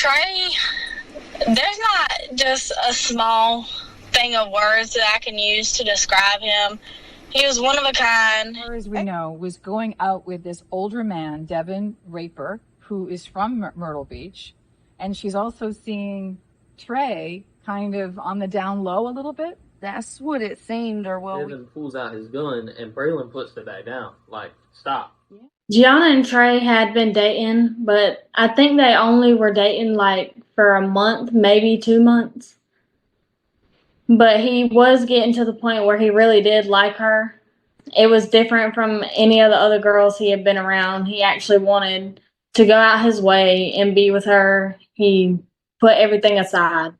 Trey, there's not just a small thing of words that I can use to describe him. He was one of a kind. As we know, was going out with this older man, Devan Raper, who is from Myrtle Beach. And she's also seeing Trey kind of on the down low a little bit. That's what it seemed, or well. Devan pulls out his gun and Braylon puts it back down. Like, stop. Gianna and Trey had been dating, but I think they only were dating like for a month, maybe 2 months. But he was getting to the point where he really did like her. It was different from any of the other girls he had been around. He actually wanted to go out his way and be with her. He put everything aside.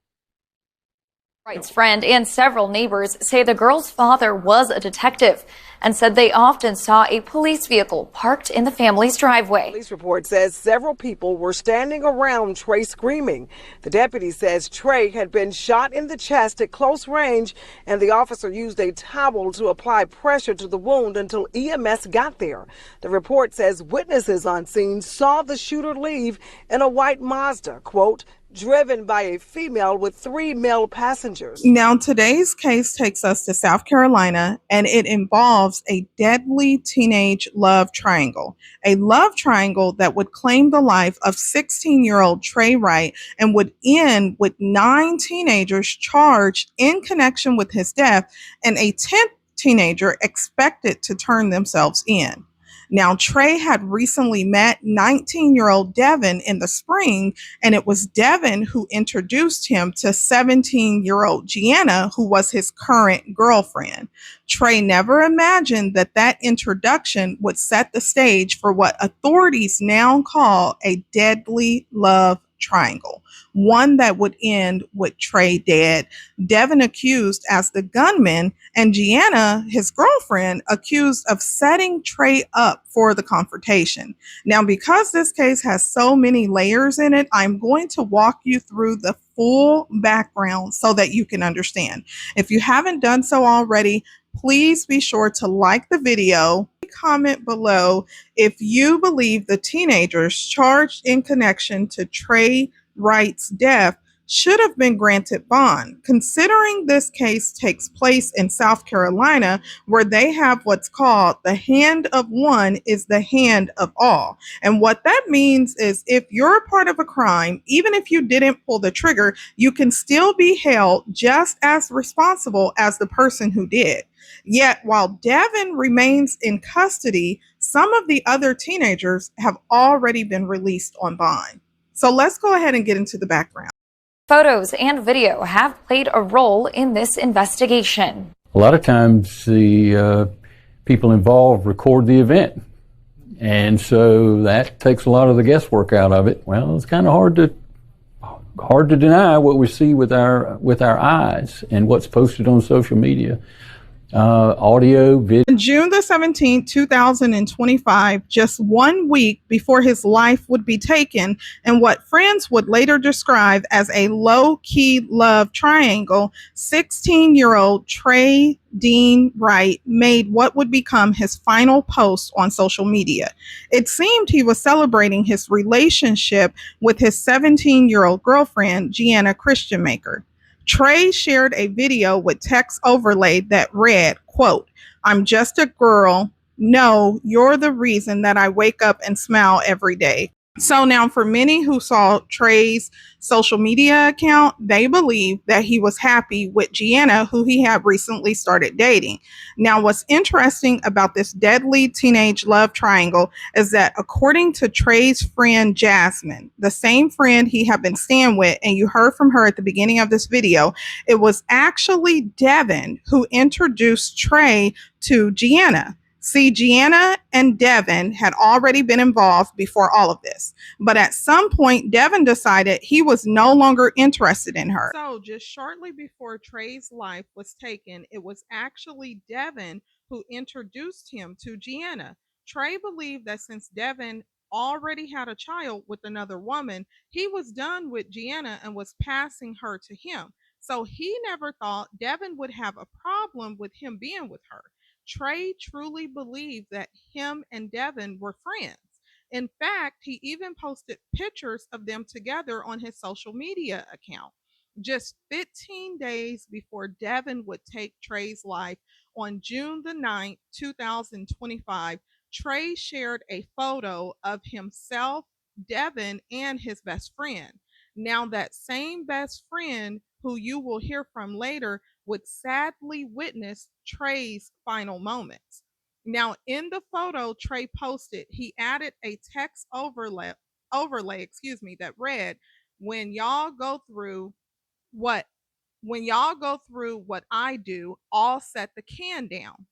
Wright's friend and several neighbors say the girl's father was a detective and said they often saw a police vehicle parked in the family's driveway. Police report says several people were standing around Trey screaming. The deputy says Trey had been shot in the chest at close range, and the officer used a towel to apply pressure to the wound until EMS got there. The report says witnesses on scene saw the shooter leave in a white Mazda, quote, driven by a female with 3 male passengers. Now, today's case takes us to South Carolina, and it involves a deadly teenage love triangle. A love triangle that would claim the life of 16-year-old Trey Wright and would end with 9 teenagers charged in connection with his death and a 10th teenager expected to turn themselves in. Now, Trey had recently met 19-year-old Devan in the spring, and it was Devan who introduced him to 17-year-old Gianna, who was his current girlfriend. Trey never imagined that that introduction would set the stage for what authorities now call a deadly love triangle, one that would end with Trey dead, Devan accused as the gunman, and Gianna, his girlfriend, accused of setting Trey up for the confrontation. Now, because this case has so many layers in it, I'm going to walk you through the full background so that you can understand. If you haven't done so already, please be sure to like the video, comment below if you believe the teenagers charged in connection to Trey Wright's death should have been granted bond, considering this case takes place in South Carolina, where they have what's called the hand of one is the hand of all. And what that means is if you're a part of a crime, even if you didn't pull the trigger, you can still be held just as responsible as the person who did. Yet, while Devan remains in custody, some of the other teenagers have already been released on bond. So let's go ahead and get into the background. Photos and video have played a role in this investigation. A lot of times the people involved record the event, and so that takes a lot of the guesswork out of it. Well, it's kind of hard to deny what we see with our eyes and what's posted on social media. Audio, video. On June the 17th, 2025, just 1 week before his life would be taken, and what friends would later describe as a low-key love triangle, 16-year-old Trey Dean Wright made what would become his final post on social media. It seemed he was celebrating his relationship with his 17-year-old girlfriend, Gianna Kistenmacher. Trey shared a video with text overlaid that read, quote, "I'm just a girl. No, you're the reason that I wake up and smile every day." So now for many who saw Trey's social media account, they believe that he was happy with Gianna, who he had recently started dating. Now, what's interesting about this deadly teenage love triangle is that according to Trey's friend Jasmine, the same friend he had been staying with, and you heard from her at the beginning of this video, it was actually Devan who introduced Trey to Gianna. See, Gianna and Devan had already been involved before all of this, but at some point, Devan decided he was no longer interested in her. So just shortly before Trey's life was taken, it was actually Devan who introduced him to Gianna. Trey believed that since Devan already had a child with another woman, he was done with Gianna and was passing her to him. So he never thought Devan would have a problem with him being with her. Trey truly believed that him and Devan were friends. In fact, he even posted pictures of them together on his social media account. Just 15 days before Devan would take Trey's life on June the 9th, 2025, Trey shared a photo of himself, Devan, and his best friend. Now, that same best friend, who you will hear from later, would sadly witness Trey's final moments. Now, in the photo Trey posted, he added a text overlay, that read, "When y'all go through what when y'all go through what I do, I'll set the can down."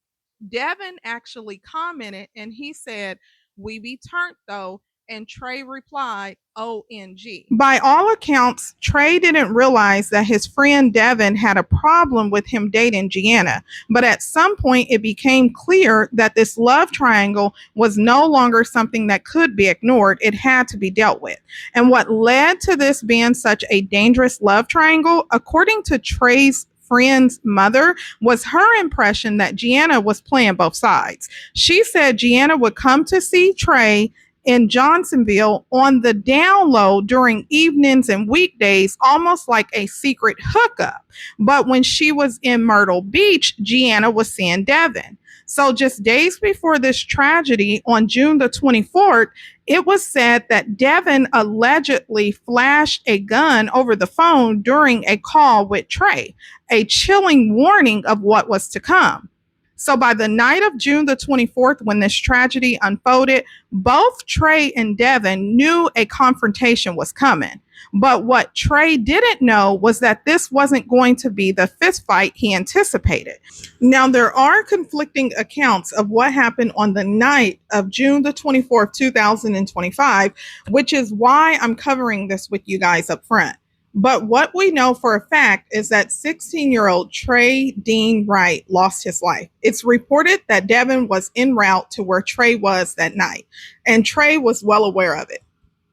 Devan actually commented and he said, "We be turned though." And Trey replied, "ONG." By all accounts, Trey didn't realize that his friend Devan had a problem with him dating Gianna. But at some point, it became clear that this love triangle was no longer something that could be ignored. It had to be dealt with. And what led to this being such a dangerous love triangle, according to Trey's friend's mother, was her impression that Gianna was playing both sides. She said Gianna would come to see Trey in Johnsonville on the down low during evenings and weekdays, almost like a secret hookup. But when she was in Myrtle Beach, Gianna was seeing Devan. So just days before this tragedy, on June the 24th, it was said that Devan allegedly flashed a gun over the phone during a call with Trey, a chilling warning of what was to come. So by the night of June the 24th, when this tragedy unfolded, both Trey and Devan knew a confrontation was coming. But what Trey didn't know was that this wasn't going to be the fist fight he anticipated. Now, there are conflicting accounts of what happened on the night of June the 24th, 2025, which is why I'm covering this with you guys up front. But what we know for a fact is that 16-year-old Trey Dean Wright lost his life. It's reported that Devan was en route to where Trey was that night, and Trey was well aware of it.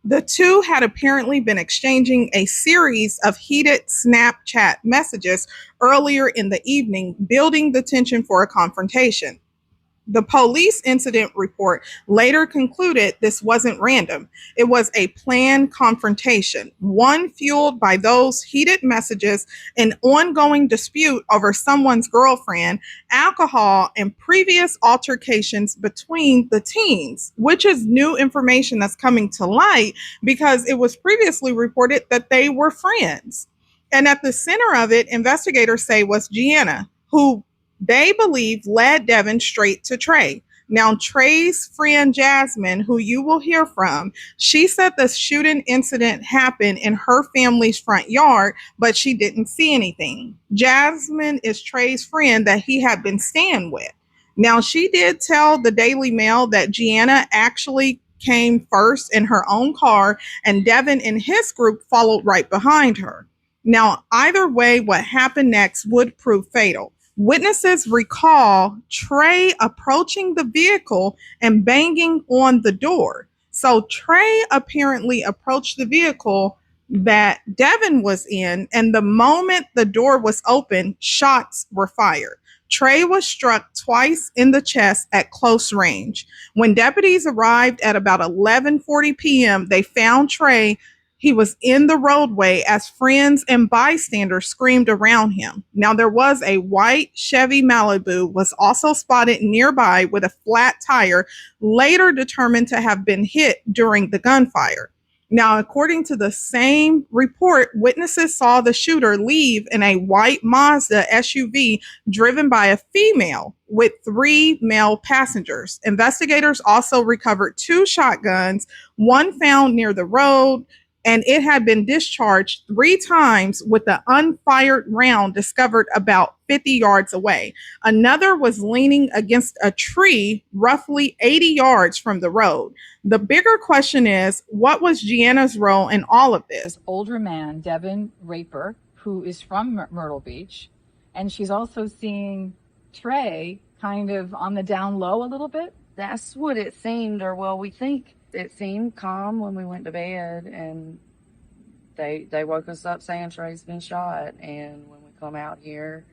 The two had apparently been exchanging a series of heated Snapchat messages earlier in the evening, building the tension for a confrontation. The police incident report later concluded this wasn't random. It was a planned confrontation, one fueled by those heated messages, an ongoing dispute over someone's girlfriend, alcohol, and previous altercations between the teens, which is new information that's coming to light because it was previously reported that they were friends. And at the center of it, investigators say, was Gianna, who they believe led Devan straight to Trey. Now, Trey's friend Jasmine, who you will hear from, she said the shooting incident happened in her family's front yard, but she didn't see anything. Jasmine is Trey's friend that he had been staying with. Now, she did tell the Daily Mail that Gianna actually came first in her own car, and Devan and his group followed right behind her. Now, either way, what happened next would prove fatal. Witnesses recall Trey approaching the vehicle and banging on the door. So Trey apparently approached the vehicle that Devan was in, and the moment the door was open, shots were fired. Trey was struck twice in the chest at close range. When deputies arrived at about 11:40 p.m., they found Trey. He was in the roadway as friends and bystanders screamed around him. Now, there was a white Chevy Malibu was also spotted nearby with a flat tire, later determined to have been hit during the gunfire. Now, according to the same report, witnesses saw the shooter leave in a white Mazda SUV driven by a female with 3 male passengers. Investigators also recovered 2 shotguns, one found near the road, and it had been discharged 3 times with the unfired round discovered about 50 yards away. Another was leaning against a tree roughly 80 yards from the road. The bigger question is, what was Gianna's role in all of this? This older man, Devan Raper, who is from Myrtle Beach, and she's also seeing Trey kind of on the down low a little bit. That's what it seemed, or well, we think it seemed calm when we went to bed, and they woke us up saying Trey's been shot. And when we come out here,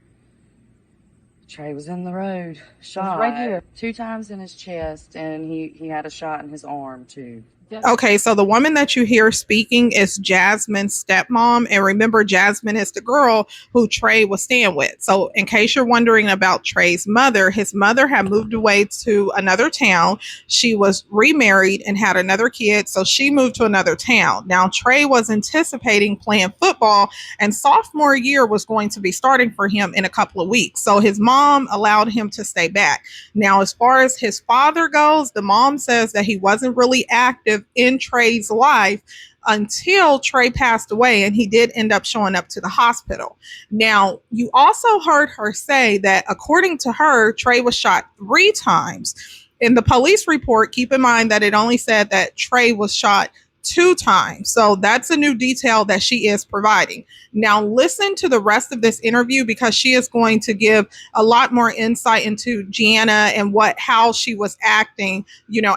Trey was in the road, shot right here. 2 times in his chest, and he had a shot in his arm too. Okay, so the woman that you hear speaking is Jasmine's stepmom. And remember, Jasmine is the girl who Trey was staying with. So, in case you're wondering about Trey's mother, his mother had moved away to another town. She was remarried and had another kid. So, she moved to another town. Now, Trey was anticipating playing football, and sophomore year was going to be starting for him in a couple of weeks. So, his mom allowed him to stay back. Now, as far as his father goes, the mom says that he wasn't really active in Trey's life until Trey passed away, and he did end up showing up to the hospital. Now, you also heard her say that according to her, Trey was shot 3 times. In the police report, keep in mind that it only said that Trey was shot 2 times. So that's a new detail that she is providing. Now listen to the rest of this interview, because she is going to give a lot more insight into Gianna and how she was acting,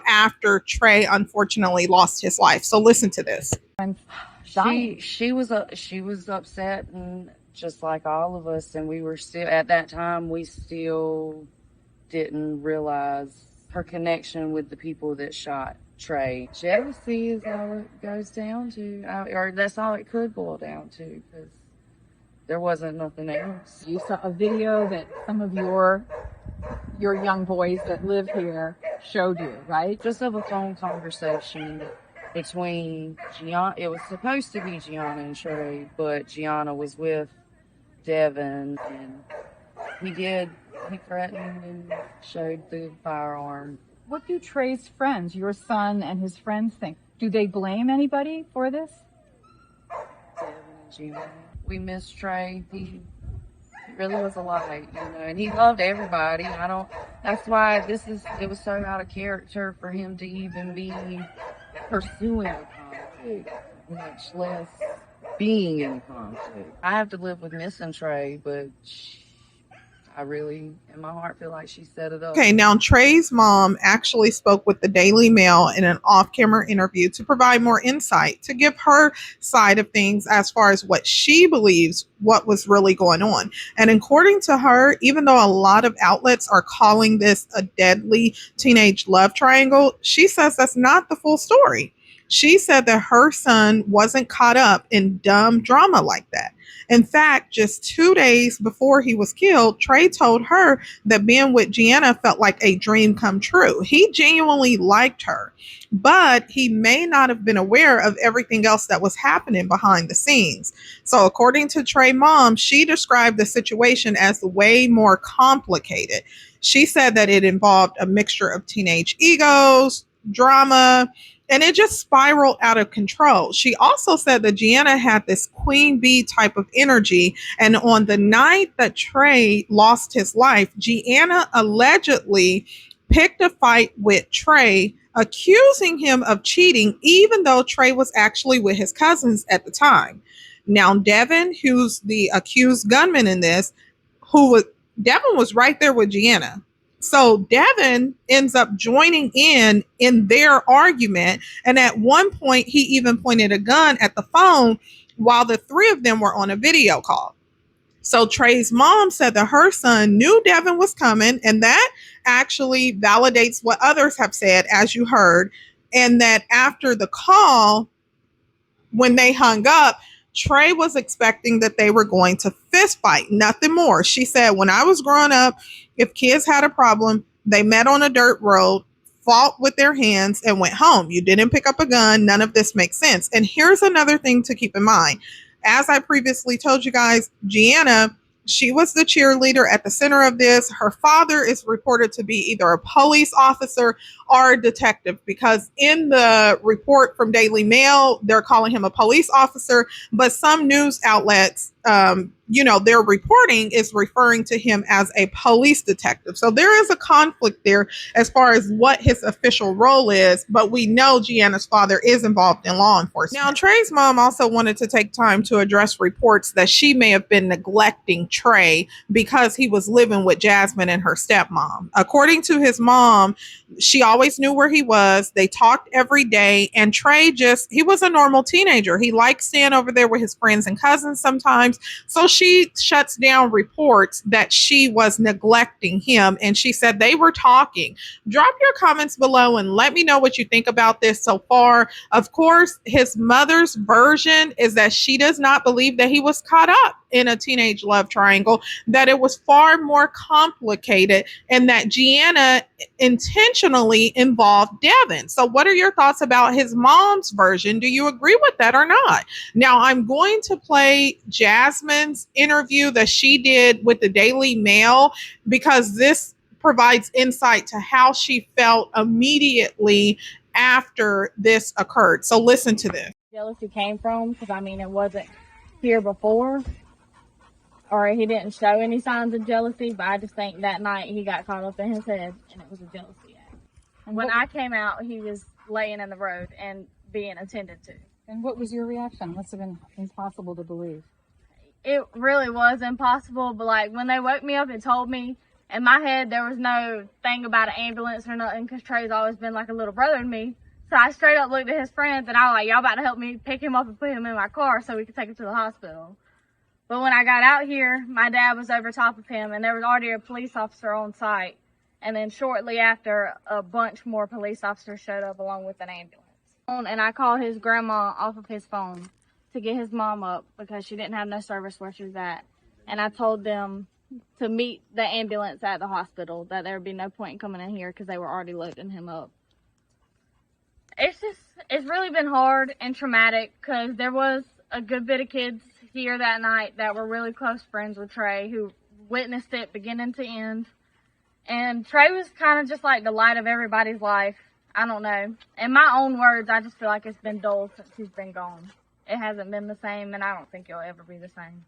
after Trey unfortunately lost his life. So listen to this. She was upset, and just like all of us, and we were still at that time, we still didn't realize her connection with the people that shot Trey. Jealousy is all it goes down to, or that's all it could boil down to, because there wasn't nothing else. You saw a video that some of your young boys that live here showed you, right? Just of a phone conversation between Gianna. It was supposed to be Gianna and Trey, but Gianna was with Devan, and he threatened and showed the firearm. What do Trey's friends, your son and his friends, think? Do they blame anybody for this? We miss Trey. He really was a light, and he loved everybody. That's why it was so out of character for him to even be pursuing a conflict, much less being in conflict. I have to live with missing Trey, but I really, in my heart, feel like she set it up. Okay, now Trey's mom actually spoke with the Daily Mail in an off-camera interview to provide more insight, to give her side of things as far as what she believes what was really going on. And according to her, even though a lot of outlets are calling this a deadly teenage love triangle, she says that's not the full story. She said that her son wasn't caught up in dumb drama like that. In fact, just 2 days before he was killed, Trey told her that being with Gianna felt like a dream come true. He genuinely liked her, but he may not have been aware of everything else that was happening behind the scenes. So according to Trey's mom, she described the situation as way more complicated. She said that it involved a mixture of teenage egos, drama, and it just spiraled out of control. She also said that Gianna had this queen bee type of energy. And on the night that Trey lost his life, Gianna allegedly picked a fight with Trey, accusing him of cheating, even though Trey was actually with his cousins at the time. Now, Devan, who's the accused gunman in this, Devan was right there with Gianna. So Devan ends up joining in their argument. And at one point, he even pointed a gun at the phone while the 3 of them were on a video call. So Trey's mom said that her son knew Devan was coming, and that actually validates what others have said, as you heard, and that after the call, when they hung up, Trey was expecting that they were going to fist fight, nothing more. She said, when I was growing up, if kids had a problem, they met on a dirt road, fought with their hands, and went home. You didn't pick up a gun. None of this makes sense. And here's another thing to keep in mind. As I previously told you guys, Gianna, she was the cheerleader at the center of this. Her father is reported to be either a police officer or a detective, because in the report from Daily Mail, they're calling him a police officer, but some news outlets, their reporting is referring to him as a police detective. So there is a conflict there as far as what his official role is, but we know Gianna's father is involved in law enforcement. Now, Trey's mom also wanted to take time to address reports that she may have been neglecting Trey because he was living with Jasmine and her stepmom. According to his mom, she always knew where he was. They talked every day, and Trey he was a normal teenager. He liked staying over there with his friends and cousins sometimes. times. So she shuts down reports that she was neglecting him, and she said they were talking. Drop your comments below and let me know what you think about this so far. Of course, his mother's version is that she does not believe that he was caught up in a teenage love triangle, that it was far more complicated, and that Gianna intentionally involved Devan. So what are your thoughts about his mom's version? Do you agree with that or not? Now, I'm going to play Jasmine's interview that she did with the Daily Mail, because this provides insight to how she felt immediately after this occurred. So listen to this. Jealousy came from, because I mean, it wasn't here before, or he didn't show any signs of jealousy, but I just think that night he got caught up in his head and it was a jealousy act. And when I came out, he was laying in the road and being attended to. And what was your reaction? Must have been impossible to believe. It really was impossible, but like when they woke me up and told me, in my head there was no thing about an ambulance or nothing, because Trey's always been like a little brother to me. So I straight up looked at his friends and I was like, y'all about to help me pick him up and put him in my car so we could take him to the hospital. But when I got out here, my dad was over top of him and there was already a police officer on site. And then shortly after, a bunch more police officers showed up along with an ambulance. And I called his grandma off of his phone to get his mom up because she didn't have no service where she was at. And I told them to meet the ambulance at the hospital, that there would be no point in coming in here because they were already loading him up. It's really been hard and traumatic because there was a good bit of kids here that night that were really close friends with Trey, who witnessed it beginning to end. And Trey was kind of just like the light of everybody's life. I don't know. In my own words, I just feel like it's been dull since he's been gone. It hasn't been the same, and I don't think it'll ever be the same.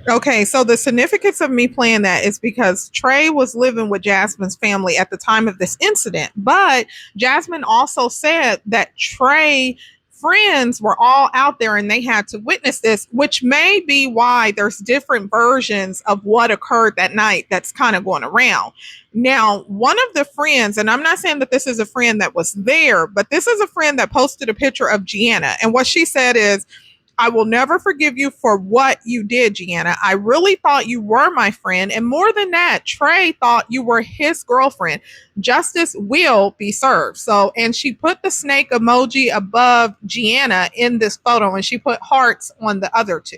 Okay, so the significance of me playing that is because Trey was living with Jasmine's family at the time of this incident. But Jasmine also said that Trey friends were all out there and they had to witness this, which may be why there's different versions of what occurred that night that's kind of going around. Now, one of the friends, and I'm not saying that this is a friend that was there, but this is a friend that posted a picture of Gianna. And what she said is, I will never forgive you for what you did, Gianna. I really thought you were my friend. And more than that, Trey thought you were his girlfriend. Justice will be served. So, and she put the snake emoji above Gianna in this photo, and she put hearts on the other two.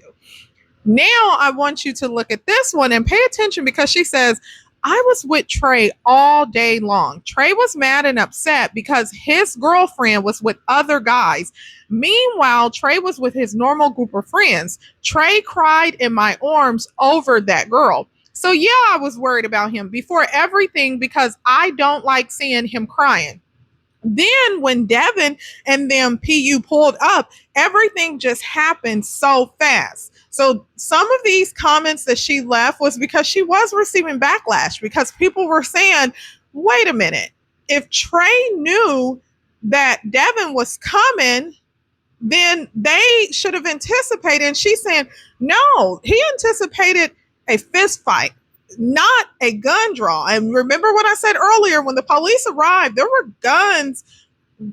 Now, I want you to look at this one and pay attention, because she says, I was with Trey all day long. Trey was mad and upset because his girlfriend was with other guys. Meanwhile, Trey was with his normal group of friends. Trey cried in my arms over that girl. So yeah, I was worried about him before everything because I don't like seeing him crying. Then when Devan and them PU pulled up, everything just happened so fast. So some of these comments that she left was because she was receiving backlash, because people were saying, wait a minute, if Trey knew that Devan was coming, then they should have anticipated. And she's saying, no, he anticipated a fist fight, not a gun draw. And remember what I said earlier, when the police arrived, there were guns.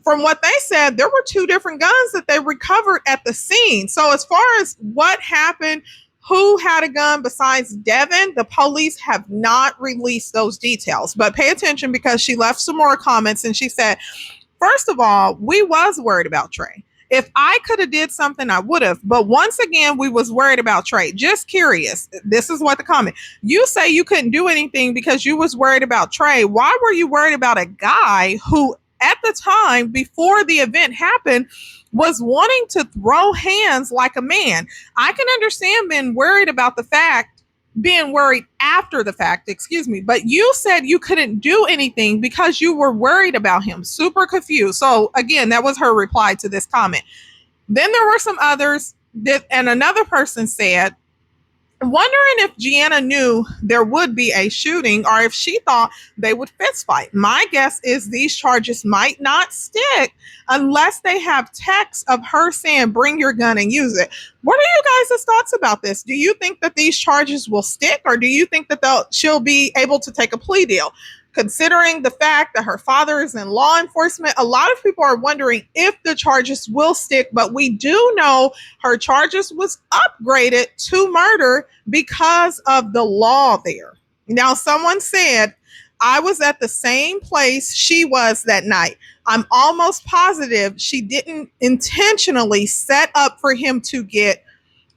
From what they said, there were 2 different guns that they recovered at the scene. So as far as what happened, who had a gun besides Devan, the police have not released those details. But pay attention, because she left some more comments and she said, first of all, we was worried about Trey. If I could have did something, I would have. But once again, we was worried about Trey. Just curious. This is what the comment. You say you couldn't do anything because you was worried about Trey. Why were you worried about a guy who at the time before the event happened was wanting to throw hands like a man? I can understand being worried after the fact, but you said you couldn't do anything because you were worried about him. Super confused. So again, that was her reply to this comment. Then there were some others and another person said, wondering if Gianna knew there would be a shooting or if she thought they would fist fight. My guess is these charges might not stick unless they have text of her saying, bring your gun and use it. What are you guys' thoughts about this? Do you think that these charges will stick, or do you think that she'll be able to take a plea deal? considering the fact that her father is in law enforcement, a lot of people are wondering if the charges will stick, but we do know her charges was upgraded to murder because of the law there. Now, someone said, I was at the same place she was that night. I'm almost positive she didn't intentionally set up for him to get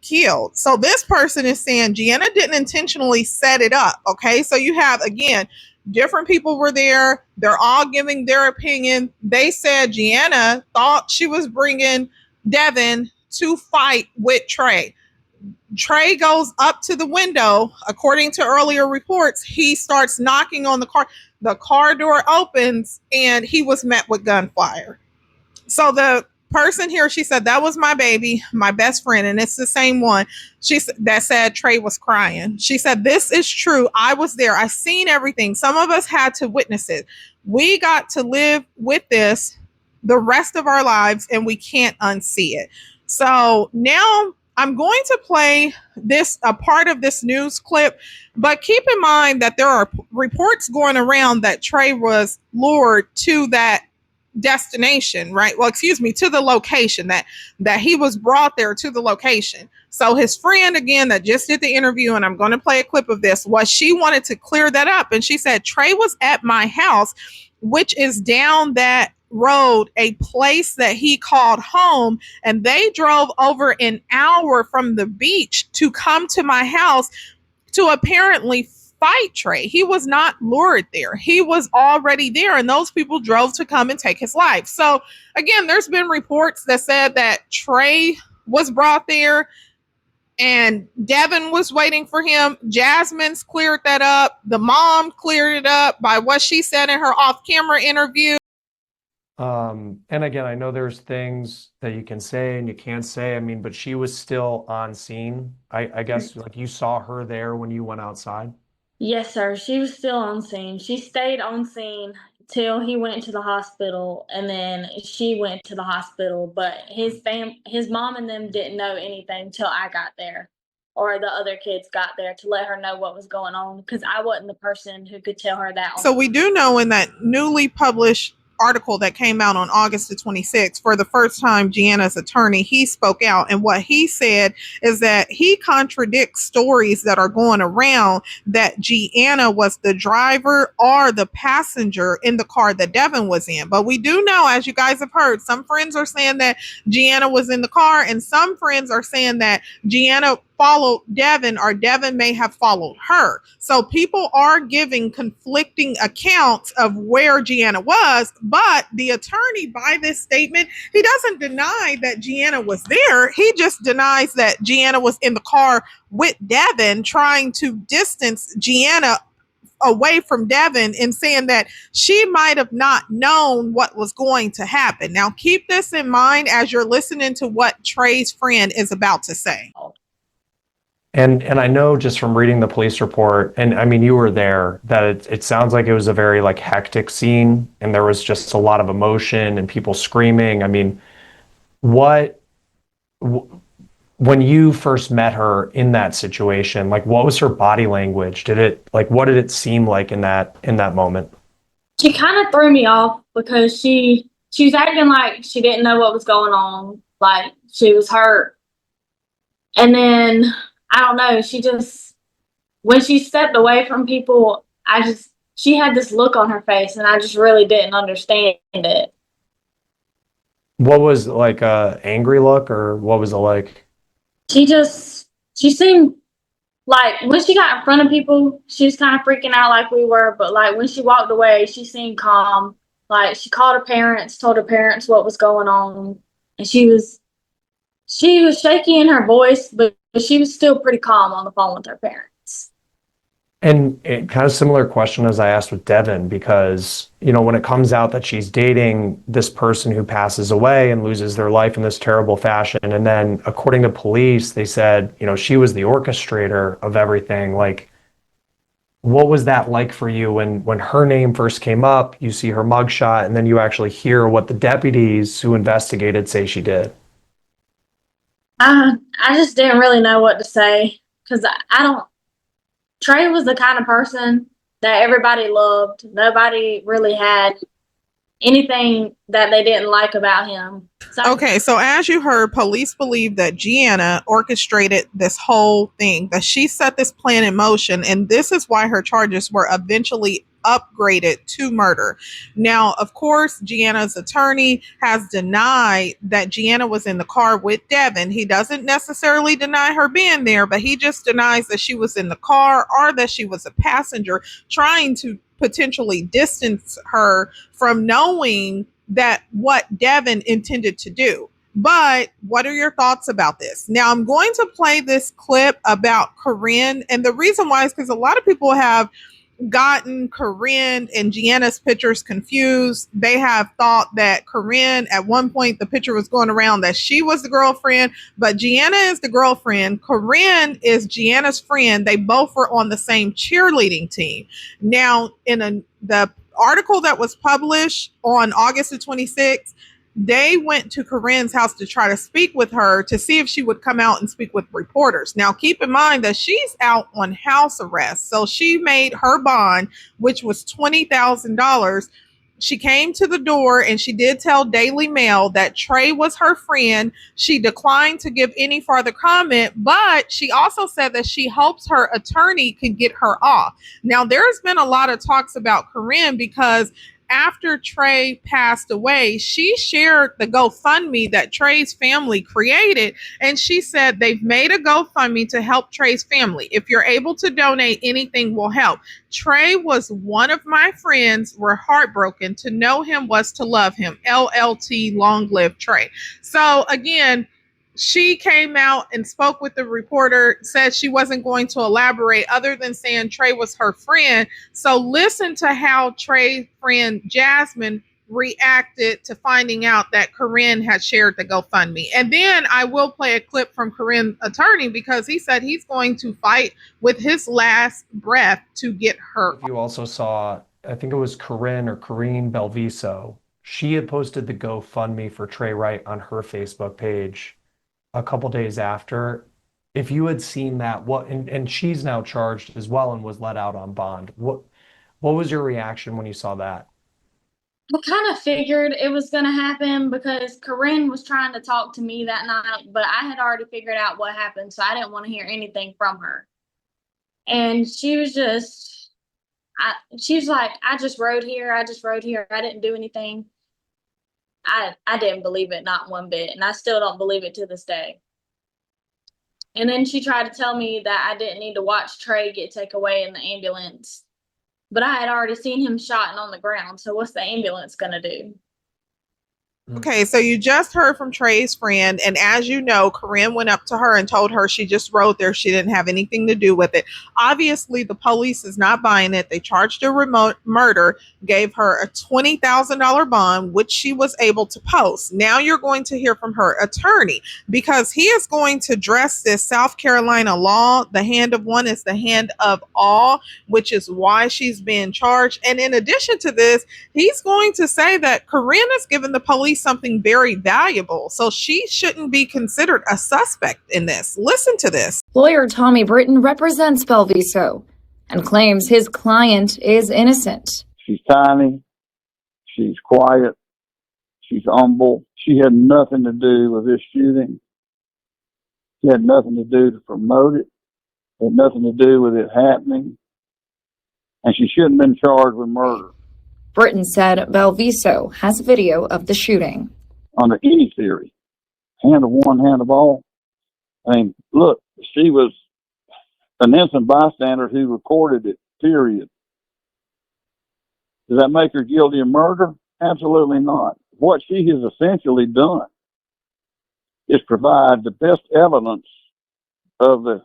killed. So this person is saying Gianna didn't intentionally set it up. Okay. So you have, again, different people were there. They're all giving their opinion. They said Gianna thought she was bringing Devan to fight with Trey. Trey goes up to the window. According to earlier reports, he starts knocking on the car. The car door opens and he was met with gunfire. So the person here, she said, that was my baby, my best friend, and it's the same one that said Trey was crying. She said, this is true. I was there. I seen everything. Some of us had to witness it. We got to live with this the rest of our lives, and we can't unsee it. So now I'm going to play a part of this news clip, but keep in mind that there are reports going around that Trey was lured to that destination, right? Well, excuse me, to the location, that he was brought there to the location. So his friend, again, that just did the interview, and I'm going to play a clip of this, she wanted to clear that up. And she said, Trey was at my house, which is down that road, a place that he called home, and they drove over an hour from the beach to come to my house to apparently fight Trey. He was not lured there. He was already there, and those people drove to come and take his life. So again, there's been reports that said that Trey was brought there and Devan was waiting for him. Jasmine's cleared that up. The mom cleared it up by what she said in her off-camera interview. And again, I know there's things that you can say and you can't say. I mean, but she was still on scene. I guess like you saw her there when you went outside. Yes, sir. She was still on scene. She stayed on scene till he went to the hospital, and then she went to the hospital. But his mom and them didn't know anything till I got there, or the other kids got there to let her know what was going on, because I wasn't the person who could tell her that. So we do know in that newly published article that came out on August the 26th, for the first time, Gianna's attorney, he spoke out, and what he said is that he contradicts stories that are going around that Gianna was the driver or the passenger in the car that Devan was in. But we do know, as you guys have heard, some friends are saying that Gianna was in the car, and some friends are saying that Gianna followed Devan, or Devan may have followed her. So people are giving conflicting accounts of where Gianna was, but the attorney, by this statement, he doesn't deny that Gianna was there. He just denies that Gianna was in the car with Devan, trying to distance Gianna away from Devan and saying that she might have not known what was going to happen. Now, keep this in mind as you're listening to what Trey's friend is about to say. And I know just from reading the police report, and I mean, you were there, that it sounds like it was a very like hectic scene, and there was just a lot of emotion and people screaming. I mean, when you first met her in that situation, like what was her body language? What did it seem like in that moment? She kind of threw me off because she was acting like she didn't know what was going on, like she was hurt. And then I don't know, when she stepped away from people, she had this look on her face, and I just really didn't understand it. What was like a angry look, or what was it like? She seemed like when she got in front of people, she was kind of freaking out like we were, but like when she walked away, she seemed calm. Like she called her parents, told her parents what was going on, and she was shaky in her voice, but she was still pretty calm on the phone with her parents. And it kind of similar question as I asked with Devan, because, you know, when it comes out that she's dating this person who passes away and loses their life in this terrible fashion, and then according to police, they said, you know, she was the orchestrator of everything. Like, what was that like for you when her name first came up, you see her mugshot, and then you actually hear what the deputies who investigated say she did? I just didn't really know what to say, because Trey was the kind of person that everybody loved. Nobody really had anything that they didn't like about him. Okay, so as you heard, police believe that Gianna orchestrated this whole thing, that she set this plan in motion, and this is why her charges were eventually upgraded to murder. Now, of course, Gianna's attorney has denied that Gianna was in the car with Devan. He doesn't necessarily deny her being there, but he just denies that she was in the car or that she was a passenger, trying to potentially distance her from knowing that what Devan intended to do. But what are your thoughts about this? Now, I'm going to play this clip about Corrinne, and the reason why is because a lot of people have gotten Corrinne and Gianna's pictures confused. They have thought that Corrinne, at one point, the picture was going around that she was the girlfriend, but Gianna is the girlfriend. Corrinne is Gianna's friend. They both were on the same cheerleading team. Now, in the article that was published on August the 26th, they went to Corrinne's house to try to speak with her to see if she would come out and speak with reporters. Now, keep in mind that she's out on house arrest. So she made her bond, which was $20,000. She came to the door and she did tell Daily Mail that Trey was her friend. She declined to give any further comment, but she also said that she hopes her attorney can get her off. Now, there's been a lot of talks about Corrinne because after Trey passed away, she shared the GoFundMe that Trey's family created, and she said they've made a GoFundMe to help Trey's family. If you're able to donate, anything will help. Trey was one of my friends. We're heartbroken. To know him was to love him. LLT, long live Trey. So again, she came out and spoke with the reporter, said she wasn't going to elaborate other than saying Trey was her friend. So listen to how Trey's friend Jasmine reacted to finding out that Corrinne had shared the GoFundMe. And then I will play a clip from Corrinne's attorney because he said he's going to fight with his last breath to get her. You also saw, I think it was Corrinne Belviso. She had posted the GoFundMe for Trey Wright on her Facebook page a couple days after. If you had seen that, and she's now charged as well and was let out on bond. What was your reaction when you saw that? I kind of figured it was going to happen because Corrinne was trying to talk to me that night, but I had already figured out what happened, so I didn't want to hear anything from her. And she was like, I just rode here. I didn't do anything. I didn't believe it, not one bit, and I still don't believe it to this day. And then she tried to tell me that I didn't need to watch Trey get taken away in the ambulance, but I had already seen him shot and on the ground, so what's the ambulance gonna do? Okay, so you just heard from Trey's friend, and as you know, Corrinne went up to her and told her she just rode there. She didn't have anything to do with it. Obviously, the police is not buying it. They charged her with murder, gave her a $20,000 bond, which she was able to post. Now you're going to hear from her attorney because he is going to dress this South Carolina law. The hand of one is the hand of all, which is why she's being charged. And in addition to this, he's going to say that Corrinne has given the police something very valuable, so she shouldn't be considered a suspect in this. Listen to this. Lawyer Tommy Britton represents Belviso and claims his client is innocent. She's tiny, she's quiet, she's humble. She had nothing to do with this shooting. She had nothing to do to promote it. It had nothing to do with it happening. And she shouldn't have been charged with murder. Britton said Belviso has video of the shooting. Under any theory, hand of one, hand of all. I mean, look, she was an innocent bystander who recorded it, period. Does that make her guilty of murder? Absolutely not. What she has essentially done is provide the best evidence of the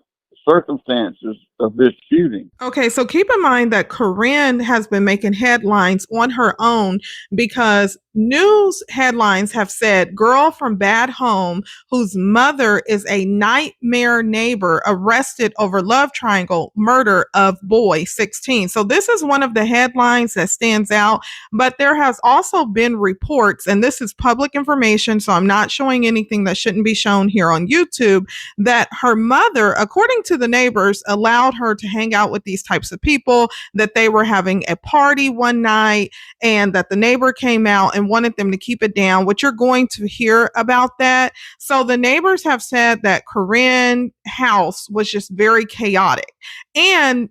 circumstances of this shooting. Okay, so keep in mind that Corrinne has been making headlines on her own because news headlines have said girl from bad home whose mother is a nightmare neighbor arrested over love triangle murder of boy 16. So this is one of the headlines that stands out, but there has also been reports, and this is public information, so I'm not showing anything that shouldn't be shown here on YouTube, that her mother, according to the neighbors, allowed her to hang out with these types of people, that they were having a party one night, and that the neighbor came out and wanted them to keep it down, which you're going to hear about that. So the neighbors have said that Corrinne's house was just very chaotic. And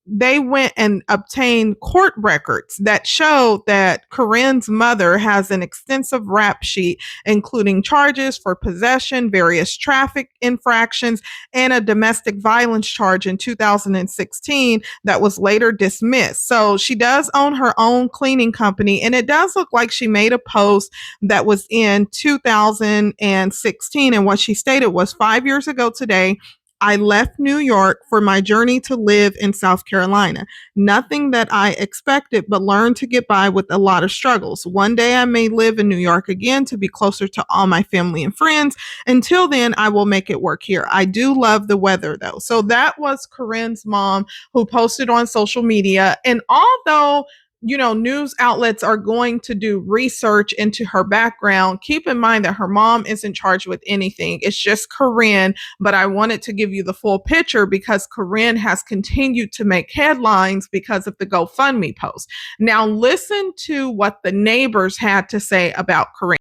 they went and obtained court records that show that Corrinne's mother has an extensive rap sheet, including charges for possession, various traffic infractions, and a domestic violence charge in 2016 that was later dismissed. So she does own her own cleaning company, and it does look like she made a post that was in 2016. And what she stated was, 5 years ago today, I left New York for my journey to live in South Carolina. Nothing that I expected, but learned to get by with a lot of struggles. One day I may live in New York again to be closer to all my family and friends. Until then, I will make it work here. I do love the weather though. So that was Corrinne's mom who posted on social media. And although news outlets are going to do research into her background, keep in mind that her mom isn't charged with anything. It's just Corrinne. But I wanted to give you the full picture because Corrinne has continued to make headlines because of the GoFundMe post. Now listen to what the neighbors had to say about Corrinne.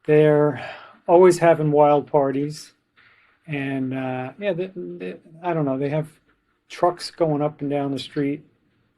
They're always having wild parties. And I don't know, they have trucks going up and down the street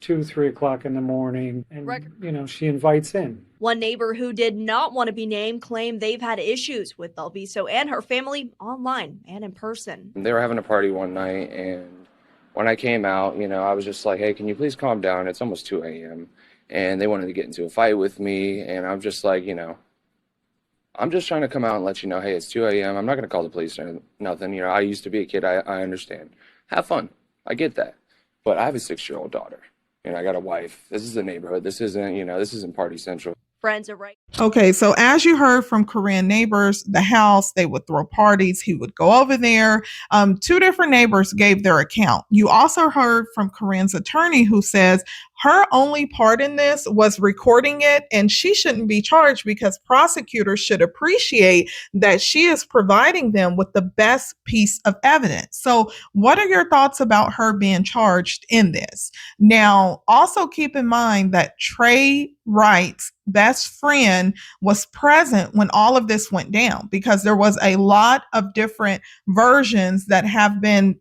2-3 o'clock in the morning, and she invites in. One neighbor who did not want to be named claimed they've had issues with Belviso and her family online and in person. They were having a party one night, and when I came out, I was just like, hey, can you please calm down? It's almost 2 a.m. And they wanted to get into a fight with me, and I'm just like, I'm just trying to come out and let you know, hey, it's 2 a.m. I'm not going to call the police or nothing. I used to be a kid. I understand. Have fun. I get that. But I have a 6-year-old daughter. I got a wife. This is a neighborhood. This isn't Party Central. Friends are right. Okay, so as you heard from Corrinne neighbors, the house, they would throw parties. He would go over there. 2 different neighbors gave their account. You also heard from Corrinne's attorney who says her only part in this was recording it, and she shouldn't be charged because prosecutors should appreciate that she is providing them with the best piece of evidence. So what are your thoughts about her being charged in this? Now, also keep in mind that Trey Wright's best friend was present when all of this went down, because there was a lot of different versions that have been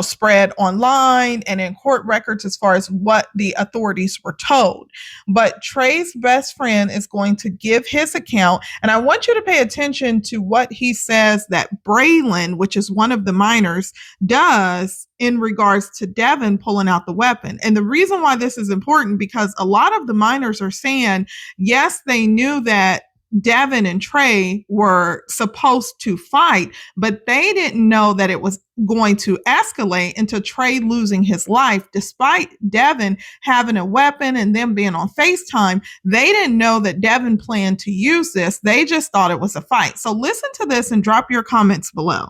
spread online and in court records as far as what the authorities were told. But Trey's best friend is going to give his account, and I want you to pay attention to what he says that Braylon, which is one of the minors, does in regards to Devan pulling out the weapon. And the reason why this is important, because a lot of the minors are saying, yes, they knew that Devan and Trey were supposed to fight, but they didn't know that it was going to escalate into Trey losing his life. Despite Devan having a weapon and them being on FaceTime, they didn't know that Devan planned to use this. They just thought it was a fight. So listen to this and drop your comments below.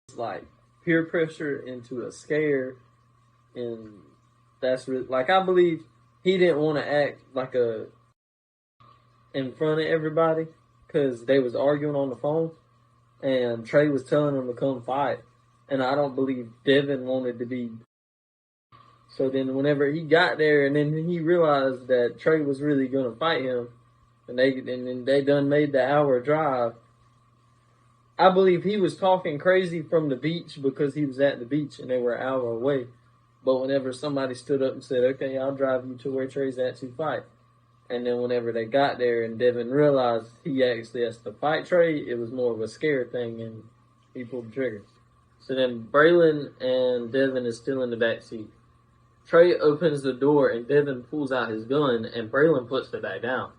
It's like peer pressure into a scare, and that's really, I believe he didn't want to act in front of everybody because they was arguing on the phone, and Trey was telling them to come fight, and I don't believe Devan wanted to be. So then whenever he got there, and then he realized that Trey was really going to fight him, and they done made the hour drive, I believe he was talking crazy from the beach because he was at the beach and they were an hour away. But whenever somebody stood up and said, okay, I'll drive you to where Trey's at to fight, and then whenever they got there and Devan realized he actually has to fight Trey, it was more of a scare thing, and he pulled the trigger. So then Braylon and Devan is still in the back seat. Trey opens the door and Devan pulls out his gun and Braylon puts it back down.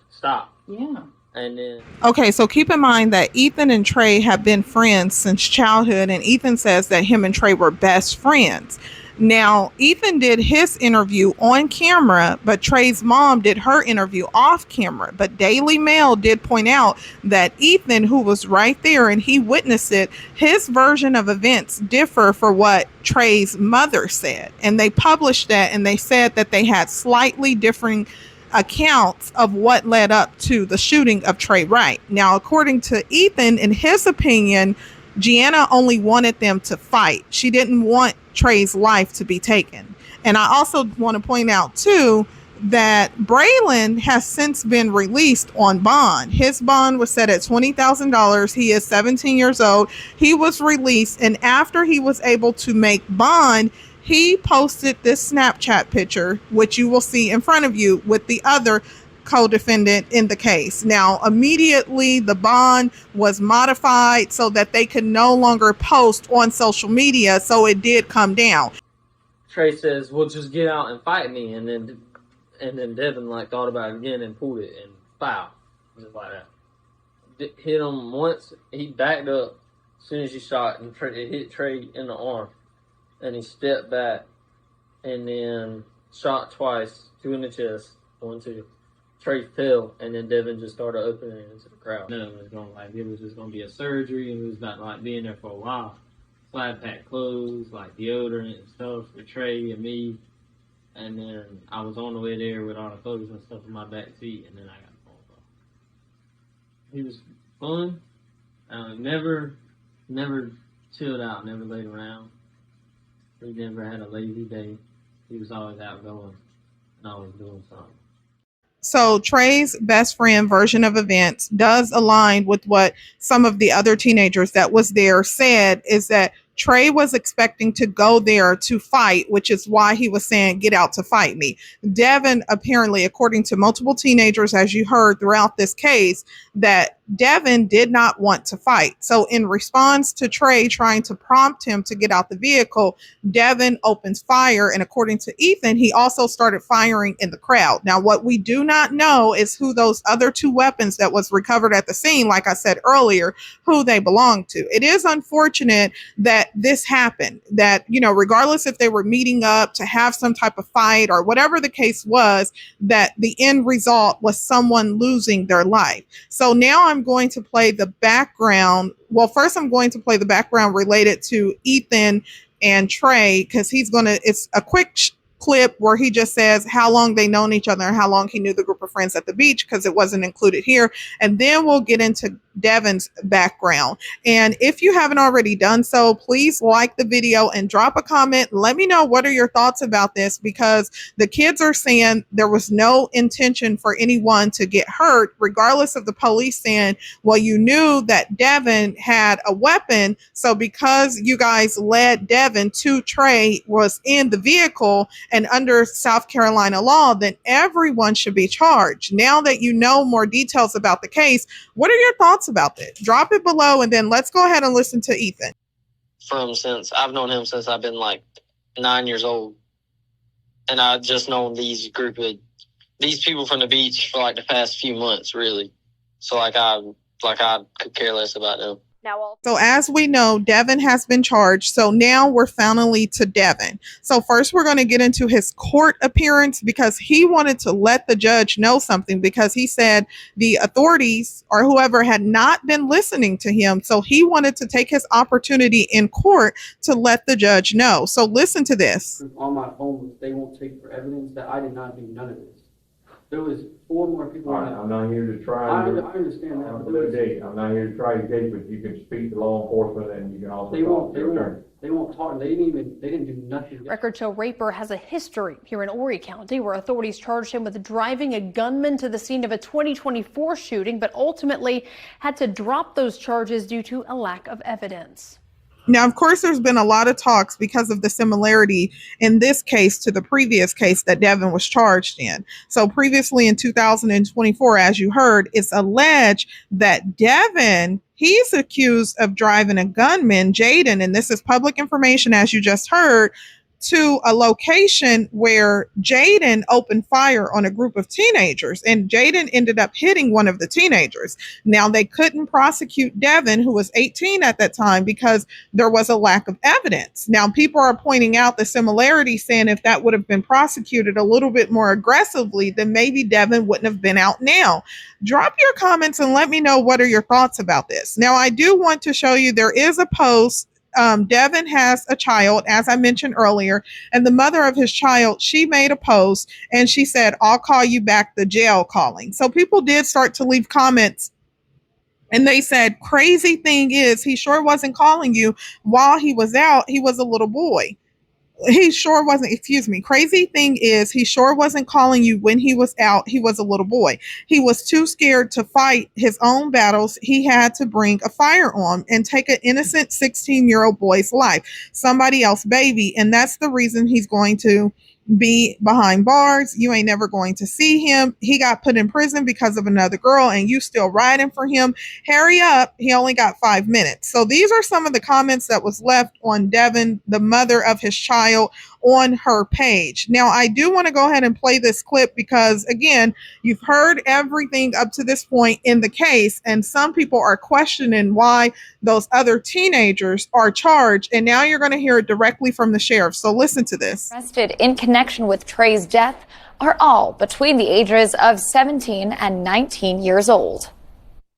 Stop. Yeah. And then... Okay, so keep in mind that Ethan and Trey have been friends since childhood, and Ethan says that him and Trey were best friends. Now, Ethan did his interview on camera, but Trey's mom did her interview off camera. But Daily Mail did point out that Ethan, who was right there and he witnessed it, his version of events differ for what Trey's mother said. And they published that, and they said that they had slightly differing accounts of what led up to the shooting of Trey Wright. Now, according to Ethan, in his opinion, Gianna only wanted them to fight. She didn't want Trey's life to be taken. And I also want to point out, too, that Braylon has since been released on bond. His bond was set at $20,000. He is 17 years old. He was released, and after he was able to make bond, he posted this Snapchat picture, which you will see in front of you, with the other co-defendant in the case. Now, immediately the bond was modified so that they could no longer post on social media, so it did come down. Trey says, "Well, just get out and fight me," and then Devan like thought about it again and pulled it and foul, just like that. Hit him once. He backed up as soon as he shot, and it hit Trey in the arm, and he stepped back and then shot twice, 2 in the chest, 1, 2. Trey fell, and then Devan just started opening it into the crowd. None of it was going it was just going to be a surgery, and we was about to being there for a while. So I had packed clothes, like deodorant and stuff for Trey and me. And then I was on the way there with all the clothes and stuff in my back seat, and then I got a phone call. He was fun. Never chilled out, never laid around. He never had a lazy day. He was always outgoing and always doing something. So Trey's best friend version of events does align with what some of the other teenagers that was there said, is that Trey was expecting to go there to fight, which is why he was saying, "Get out to fight me." Devan, apparently, according to multiple teenagers, as you heard throughout this case, that Devan did not want to fight. So in response to Trey trying to prompt him to get out the vehicle, Devan opens fire. And according to Ethan, he also started firing in the crowd. Now, what we do not know is who those other 2 weapons that was recovered at the scene, like I said earlier, who they belong to. It is unfortunate that this happened, that, regardless if they were meeting up to have some type of fight or whatever the case was, that the end result was someone losing their life. So now I'm going to play the background. Well, first I'm going to play the background related to Ethan and Trey, because it's a quick clip where he just says how long they known each other and how long he knew the group of friends at the beach, because it wasn't included here. And then we'll get into Devan's background. And if you haven't already done so, please like the video and drop a comment. Let me know what are your thoughts about this, because the kids are saying there was no intention for anyone to get hurt, regardless of the police saying, well, you knew that Devan had a weapon, so because you guys led Devan to Trey was in the vehicle and under South Carolina law, then everyone should be charged. Now that you know more details about the case, what are your thoughts about it? Drop it below, and then let's go ahead and listen to Ethan. I've known him since I've been like 9 years old, and I've just known these people from the beach for like the past few months, really. So I could care less about them. So as we know, Devan has been charged. So now we're finally to Devan. So first we're going to get into his court appearance, because he wanted to let the judge know something, because he said the authorities or whoever had not been listening to him. So he wanted to take his opportunity in court to let the judge know. So listen to this. On my phone, they won't take for evidence that I did not do none of this. There was 4 more people. All right, I'm not here to try. I understand that. I'm not here to try your case, but you can speak to law enforcement, and you can also talk to your attorney. They won't talk. They didn't do nothing. Records show Raper has a history here in Horry County, where authorities charged him with driving a gunman to the scene of a 2024 shooting, but ultimately had to drop those charges due to a lack of evidence. Now, of course, there's been a lot of talks because of the similarity in this case to the previous case that Devan was charged in. So previously in 2024, as you heard, it's alleged that Devan, he's accused of driving a gunman, Jaden, and this is public information, as you just heard, to a location where Jaden opened fire on a group of teenagers, and Jaden ended up hitting one of the teenagers. Now, they couldn't prosecute Devan, who was 18 at that time, because there was a lack of evidence. Now, people are pointing out the similarity, saying if that would have been prosecuted a little bit more aggressively, then maybe Devan wouldn't have been out now. Drop your comments and let me know what are your thoughts about this. Now, I do want to show you there is a post. Devan has a child, as I mentioned earlier, and the mother of his child, she made a post and she said, "I'll call you back, the jail calling." So people did start to leave comments, and they said, "Crazy thing is, he sure wasn't calling you while he was out. He was a little boy. He sure wasn't, excuse me. Crazy thing is, he sure wasn't calling you when he was out. He was a little boy. He was too scared to fight his own battles. He had to bring a firearm and take an innocent 16-year-old boy's life, somebody else's baby. And that's the reason he's going to be behind bars. You ain't never going to see him. He got put in prison because of another girl, and you still riding for him. Hurry up. He only got 5 minutes." So these are some of the comments that was left on Devan, the mother of his child, on her page. Now, I do want to go ahead and play this clip because, again, you've heard everything up to this point in the case, and some people are questioning why those other teenagers are charged, and now you're going to hear it directly from the sheriff. So listen to this. Arrested in connection with Trey's death are all between the ages of 17 and 19 years old.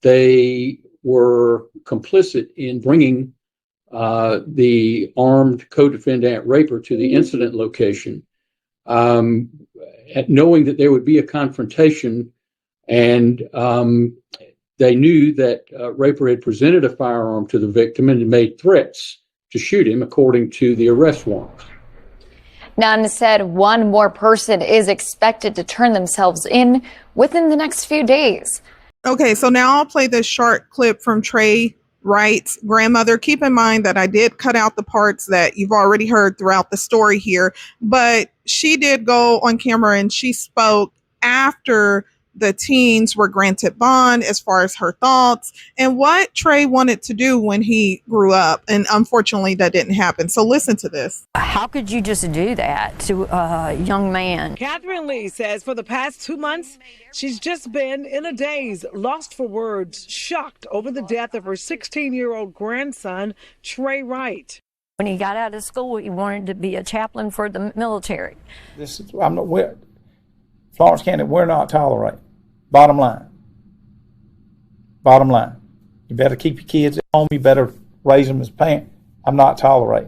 They were complicit in bringing the armed co-defendant Raper to the incident location, knowing that there would be a confrontation, and they knew that Raper had presented a firearm to the victim and made threats to shoot him, according to the arrest warrant. Nunn said one more person is expected to turn themselves in within the next few days. Okay, so now I'll play this short clip from Trey Wright's grandmother. Keep in mind that I did cut out the parts that you've already heard throughout the story here, but she did go on camera and she spoke after the teens were granted bond, as far as her thoughts and what Trey wanted to do when he grew up. And unfortunately, that didn't happen. So listen to this. How could you just do that to a young man? Catherine Lee says for the past 2 months, she's just been in a daze, lost for words, shocked over the death of her 16-year-old grandson, Trey Wright. When he got out of school, he wanted to be a chaplain for the military. Florence County, we're not tolerating. Bottom line. Bottom line. You better keep your kids at home. You better raise them as parents. I'm not tolerating.